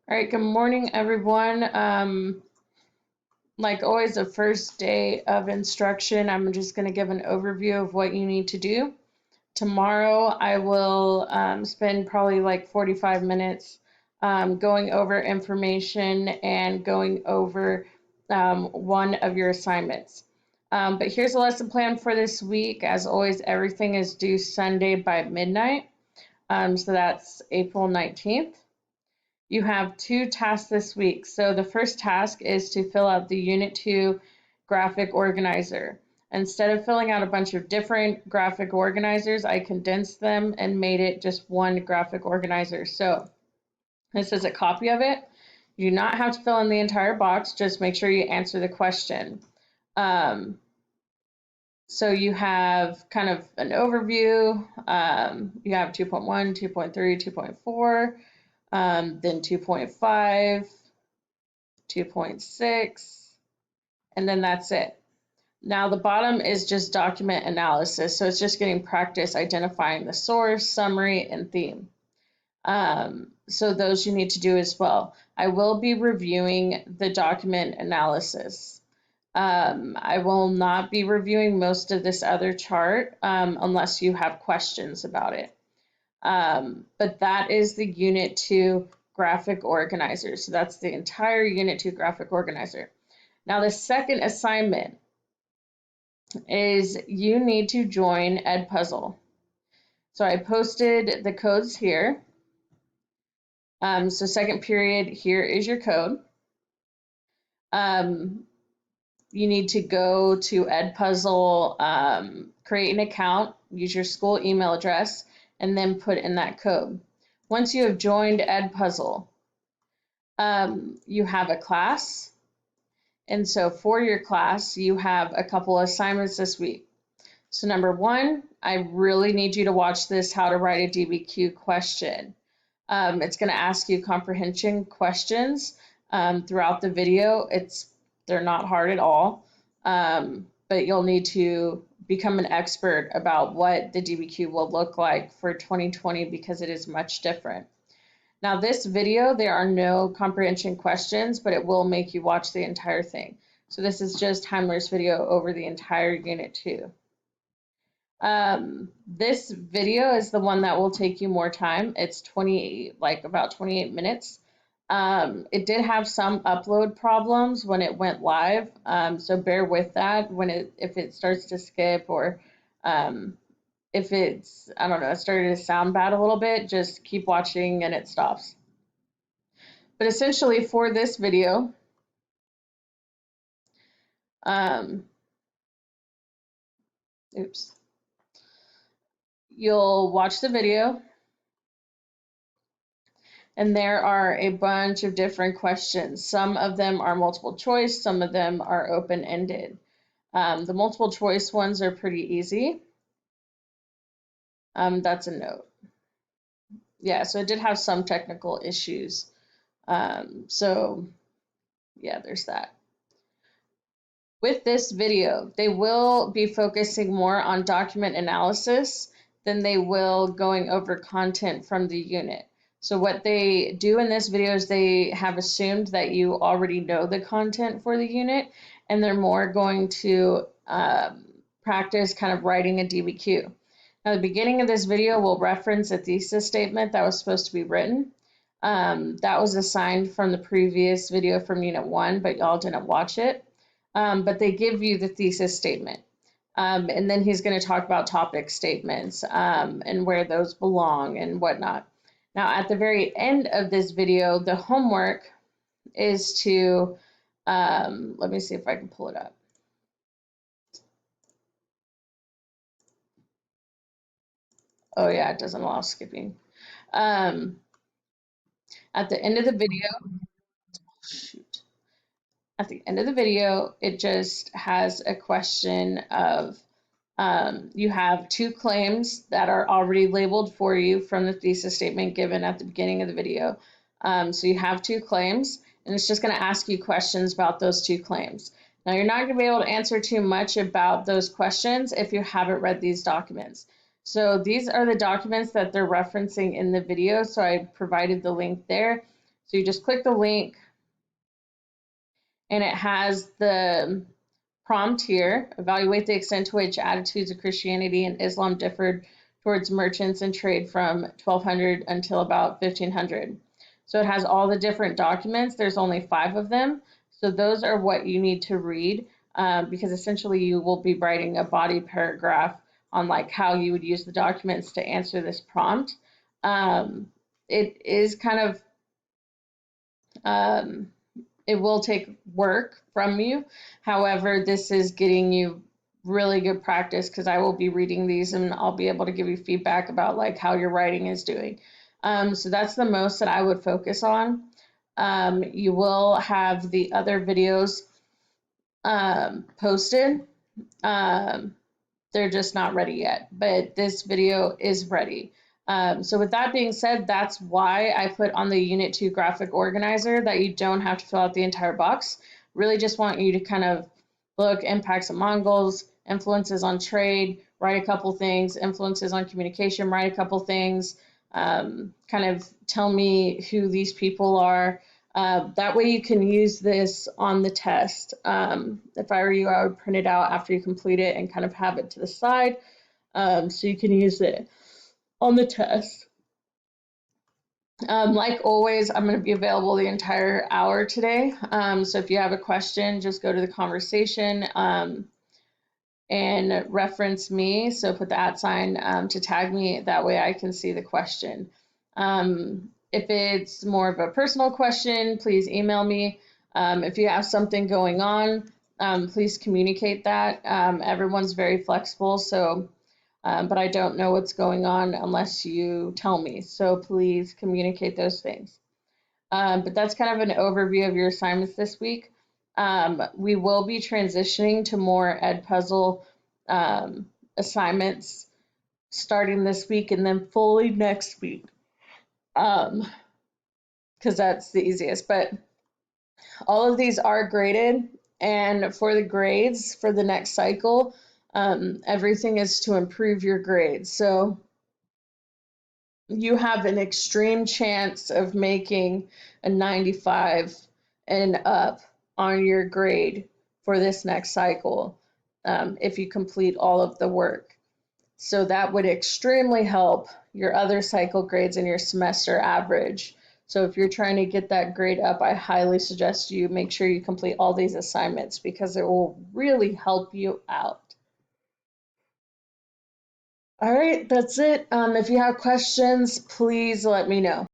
All right, good morning, everyone. Like always, the first day of instruction, I'm just going to give an overview of what you need to do. Tomorrow, I will spend probably like 45 minutes going over information and going over one of your assignments. But here's a lesson plan for this week. As always, everything is due Sunday by midnight. So that's April 19th. You have 2 tasks this week. So the first task is to fill out the Unit 2 graphic organizer. Instead of filling out a bunch of different graphic organizers, I condensed them and made it just one graphic organizer. So this is a copy of it. You do not have to fill in the entire box, just make sure you answer the question. So you have kind of an overview. You have 2.1, 2.3, 2.4. Then 2.5, 2.6, and then that's it. Now the bottom is just document analysis, so it's just getting practice identifying the source, summary, and theme. So those you need to do as well. I will be reviewing the document analysis. I will not be reviewing most of this other chart unless you have questions about it. But that is the Unit 2 graphic organizer. So that's the entire Unit 2 graphic organizer. Now the second assignment is you need to join Edpuzzle. So I posted the codes here. So second period, here is your code. You need to go to Edpuzzle, create an account, use your school email address, and then put in that code. Once you have joined Edpuzzle, you have a class. And so for your class, you have a couple assignments this week. So number 1, I really need you to watch this How to Write a Dbq Question. It's going to ask you comprehension questions throughout the video. They're not hard at all, but you'll need to become an expert about what the Dbq will look like for 2020 because it is much different. Now this video, there are no comprehension questions, but it will make you watch the entire thing. So this is just Heimler's video over the entire Unit 2. This video is the one that will take you more time. It's about 28 minutes. It did have some upload problems when it went live, so bear with that if it starts to skip or if it's, I don't know, it started to sound bad a little bit, just keep watching and it stops. But essentially for this video, you'll watch the video and there are a bunch of different questions. Some of them are multiple choice, some of them are open-ended. The multiple choice ones are pretty easy. That's a note. Yeah, so it did have some technical issues. So yeah, there's that. With this video, they will be focusing more on document analysis than they will going over content from the unit. So what they do in this video is they have assumed that you already know the content for the unit, and they're more going to practice kind of writing a DBQ. Now, the beginning of this video will reference a thesis statement that was supposed to be written. That was assigned from the previous video from Unit 1, but y'all didn't watch it. But they give you the thesis statement. And then he's going to talk about topic statements and where those belong and whatnot. Now, at the very end of this video, the homework is to, let me see if I can pull it up. Oh yeah, it doesn't allow skipping. At the end of the video, At the end of the video, it just has a question of, you have 2 claims that are already labeled for you from the thesis statement given at the beginning of the video. So you have 2 claims, and it's just going to ask you questions about those 2 claims. Now, you're not going to be able to answer too much about those questions if you haven't read these documents. So these are the documents that they're referencing in the video, so I provided the link there. So you just click the link, and it has the prompt here: evaluate the extent to which attitudes of Christianity and Islam differed towards merchants and trade from 1200 until about 1500. So it has all the different documents. There's only 5 of them. So those are what you need to read, because essentially you will be writing a body paragraph on like how you would use the documents to answer this prompt. It is kind of it will take work from you. However, this is getting you really good practice, because I will be reading these and I'll be able to give you feedback about like how your writing is doing. So that's the most that I would focus on. You will have the other videos posted. They're just not ready yet, but this video is ready. So with that being said, that's why I put on the Unit 2 graphic organizer that you don't have to fill out the entire box. Really just want you to kind of look: impacts of Mongols, influences on trade, write a couple things, influences on communication, write a couple things, kind of tell me who these people are. That way you can use this on the test. If I were you, I would print it out after you complete it and kind of have it to the side, so you can use it on the test. Like always, I'm going to be available the entire hour today. So if you have a question, just go to the conversation and reference me. So put the @ to tag me. That way I can see the question. If it's more of a personal question, please email me. If you have something going on, please communicate that. Everyone's very flexible, so but I don't know what's going on unless you tell me. So please communicate those things. But that's kind of an overview of your assignments this week. We will be transitioning to more Edpuzzle assignments starting this week and then fully next week, because that's the easiest. But all of these are graded, and for the grades for the next cycle, everything is to improve your grades. So you have an extreme chance of making a 95 and up on your grade for this next cycle, if you complete all of the work. So that would extremely help your other cycle grades and your semester average. So if you're trying to get that grade up, I highly suggest you make sure you complete all these assignments, because it will really help you out. All right, that's it. If you have questions, please let me know.